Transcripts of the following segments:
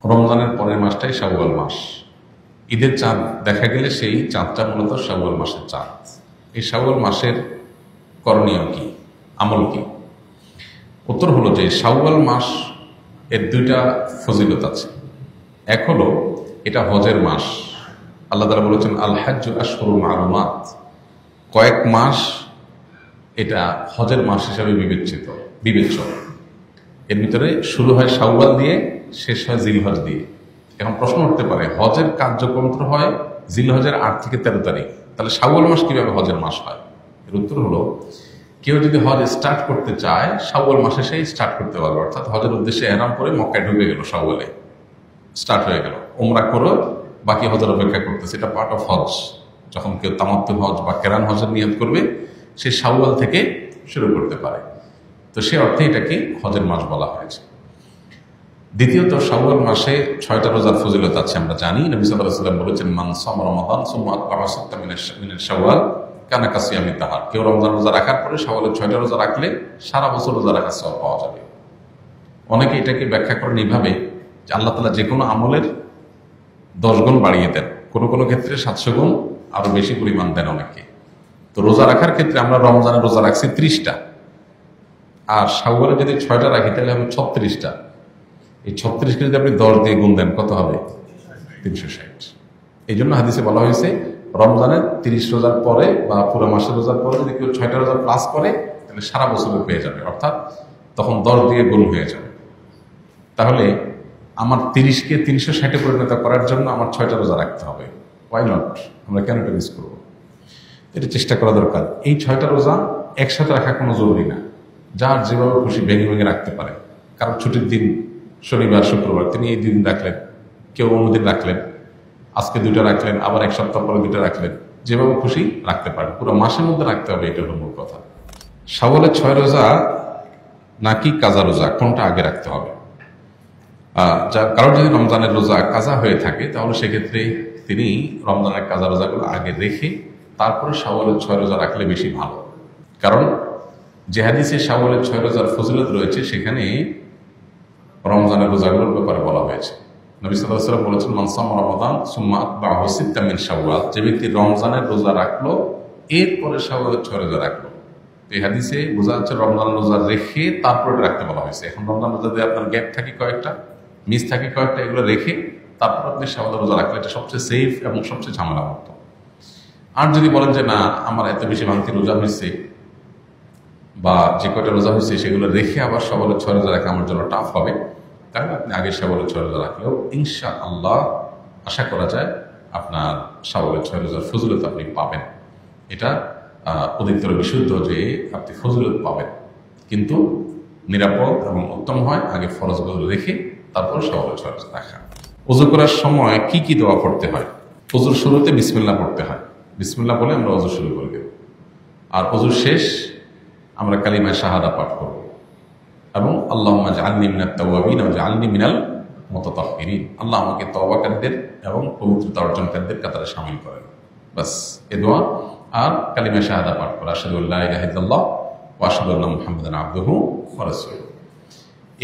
রমজানের পরের মাসটাই শাওয়াল মাস। ঈদের চাঁদ দেখা গেলে সেই চাঁদটা মূলত শাওয়াল মাসের চাঁদ। এই শাওয়াল মাসের করণীয় কি, আমল কি? উত্তর হলো যে শাওয়াল মাস এর দুইটা ফজিলত আছে। এক হলো এটা হজের মাস। আল্লাহ তাআলা বলেছেন আল হাজ্জু আশহুরুম মালুমাত, কয়েক মাস এটা হজের মাস হিসাবে বিবেচ্য। এর ভিতরে শুরু হয় শাওয়াল দিয়ে, শেষ হয় জিলহজ দিয়ে। এখন প্রশ্ন উঠতে পারে, হজের কার্যক্রম তো হয় জিলহজের 8 থেকে 13 তারিখ, তাহলে শাওয়াল মাস কিভাবে হজের মাস হয়? এর উত্তর হলো, কেউ যদি হজ স্টার্ট করতে চায় শাওয়াল মাসে সেই স্টার্ট করতে পারবে। অর্থাৎ হজের উদ্দেশ্যে এহরাম করে মক্কায় ঢুকে গেল, শাওয়ালে স্টার্ট হয়ে গেল, ওমরা করো, বাকি হজের অপেক্ষা করতেছে। এটা পার্ট অফ হজ। যখন কেউ তামাত্তুল হজ বা কেরান হজের নিয়ত করবে, সে শাওয়াল থেকে শুরু করতে পারে। তো সে অর্থে এটাকে হজের মাস বলা হয়েছে। দ্বিতীয়ত, শাওয়াল মাসে 6টা রোজার ফজিলত আছে আমরা জানি। নবী সাল্লাল্লাহু আলাইহি ওয়াসাল্লাম বলেছেন মান সামা রমাদান সুম্মা আতবাআহু সিত্তাম মিনাশ শাওয়াল কানা কাসিয়ামিদ দাহর। কেউ রমজান রোজা রাখার পরে শাওয়ালের 6টা রোজা রাখলে সারা বছর রোজা রাখার সওয়াব পাওয়া যাবে। অনেকে এটাকে ব্যাখ্যা করেন এইভাবে যে আল্লাহ তাআলা যে কোনো আমলের 10 গুণ বাড়িয়ে দেন, কোনো কোনো ক্ষেত্রে 700 গুণ আরো বেশি পরিমাণ দেন অনেকে। তো রোজা রাখার ক্ষেত্রে আমরা রমজানের রোজা রাখছি 30টা, আর শাওয়ালে যদি 6টা রাখি তাহলে হবে 36টা। এই 36কে যদি আপনি 10 দিয়ে গুণ দেন কত হবে? 360। এই জন্য হাদিসে বলা হয়েছে রমজানের 30 রোজার পরে বা পুরো মাসের রোজার পরে যদি কেউ 6টা রোজা প্লাস করে তাহলে সারা বছরে পেয়ে যাবে, অর্থাৎ তখন 10 দিয়ে গুণ হয়ে যাবে। তাহলে আমার 30কে 360-এ পরিণত করার জন্য আমার 6টা রোজা রাখতে হবে। Why not? আমরা কেন এটা মিস করবো? এটা চেষ্টা করা দরকার। এই 6টা রোজা একসাথে রাখা কোনো জরুরি না, যার যেভাবে খুশি ভেঙে ভেঙে রাখতে পারে। কারণ ছুটির দিন শনিবার শুক্রবার, তিনি এই দিন রাখলেন, কেউ অন্যদিন রাখলেন, আজকে 2টা রাখলেন, আবার 1 সপ্তাহ পরে 2টা রাখলেন, যেভাবে খুশি রাখতে পারেন। পুরো মাসের মধ্যে রাখতে হবে, এটা হলো মূল কথা। শাওয়ালের 6 রোজা নাকি কাজা রোজা, কোনটা আগে রাখতে হবে? কারণ যদি রমজানের রোজা কাজা হয়ে থাকে তাহলে সেক্ষেত্রে তিনি রমজানের কাজা রোজাগুলো আগে রেখে তারপরে শাওয়ালের 6 রোজা রাখলে বেশি ভালো। কারণ যে হাদিসে শাওয়ালের 6 রোজার ফজিলত রয়েছে সেখানে রমজানের রোজাগুলোর ব্যাপারে বলা হয়েছে। নবী সাল্লাল্লাহু আলাইহি ওয়াসাল্লাম বলেছেন মান সামা রমাদান সুম্মা আতবাআহু সিত্তাম মিন শাওয়াল, যে ব্যক্তি রমজানের রোজা রাখলো এরপরে শাওয়ালের 6 রোজা রাখলো। এই হাদিসে বোঝা যাচ্ছে রমজান রোজা রেখে তারপরে রাখতে বলা হয়েছে। এখন রমজান রোজা যদি আপনার গ্যাপ থাকে কয়েকটা, মিস থাকে কয়েকটা, এগুলো রেখে তারপর আপনি শাওয়ালের রোজা রাখলে এটা সবচেয়ে সেফ এবং সবচেয়ে ঝামেলামুক্ত। আর যদি বলেন যে না, আমার এত বেশি ভাঙতি রোজা হয়েছে বা যে কয়টা রোজা হয়েছে সেগুলো রেখে আবার শাওয়ালের 6 রোজা রাখা আমার জন্য টাফ হবে, তাহলে আপনি আগে শাওয়ালের 6 রোজা রাখলেও ইনশাআল্লাহ আশা করা যায় আপনার শাওয়ালের 6 রোজার ফজিলত আপনি পাবেন। এটা অধিকতর বিশুদ্ধ যে আপনি ফজিলত পাবেন, কিন্তু নিরাপদ এবং উত্তম হয় আগে ফরজগুলো রেখে তারপর শাওয়ালের 6 রোজা রাখা। ওযু করার সময় কি কি দোয়া পড়তে হয়? ওযুর শুরুতে বিসমিল্লাহ পড়তে হয়। বিসমিল্লাহ বলে আমরা ওযু শুরু করে দেব। আর ওযুর শেষ আমরা কালিমা শাহাদা পাঠ করব এবং আল্লাহুম্মা জাআলনি মিনাত তাওয়াবিন ওয়া জাআলনি মিনাল মুতাতাহহিরিন, আল্লাহ আমাকে তওবাকারীদের এবং পবিত্রতা অর্জনকারীদের কাতারে শামিল করেন। বাস এই দোয়া আর কালিমা শাহাদা পাঠ করা, আশহাদু আল্লা ইলাহা ইল্লাল্লাহ ওয়া আশহাদু আন্না মুহাম্মাদান আবদুহু ওয়া রাসূলুহু।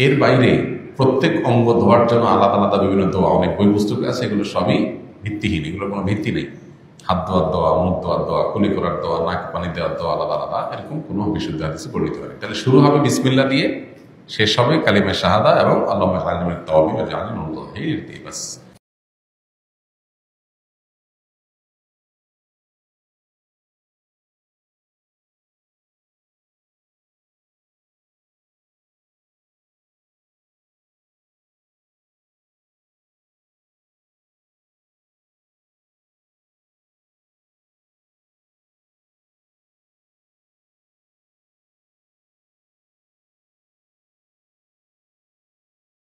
এর বাইরে প্রত্যেক অঙ্গ ধোয়ার জন্য আলাদা আলাদা বিভিন্ন দোয়া, অনেক বই পুস্তক আছে, এগুলো সবই ভিত্তিহীন, এগুলোর কোনো ভিত্তি নেই। হাত ধোয়ার দোয়া, মুখ ধোয়ার দোয়া, কুলি করার দোয়া, নাক পানি দেওয়ার দোয়া আলাদা আলাদা, এরকম কোনো বিশুদ্ধ হাদিসে বর্ণিত হয়। তাহলে শুরু হবে বিসমিল্লাহ দিয়ে, শেষ হবে কালিমা শাহাদা এবং আল্লাহুম্মা জাআলনি মিনাত তাওয়াবিন ওয়া জাআলনি মিনাল মুতাতাহহিরিন দিয়ে। বাস।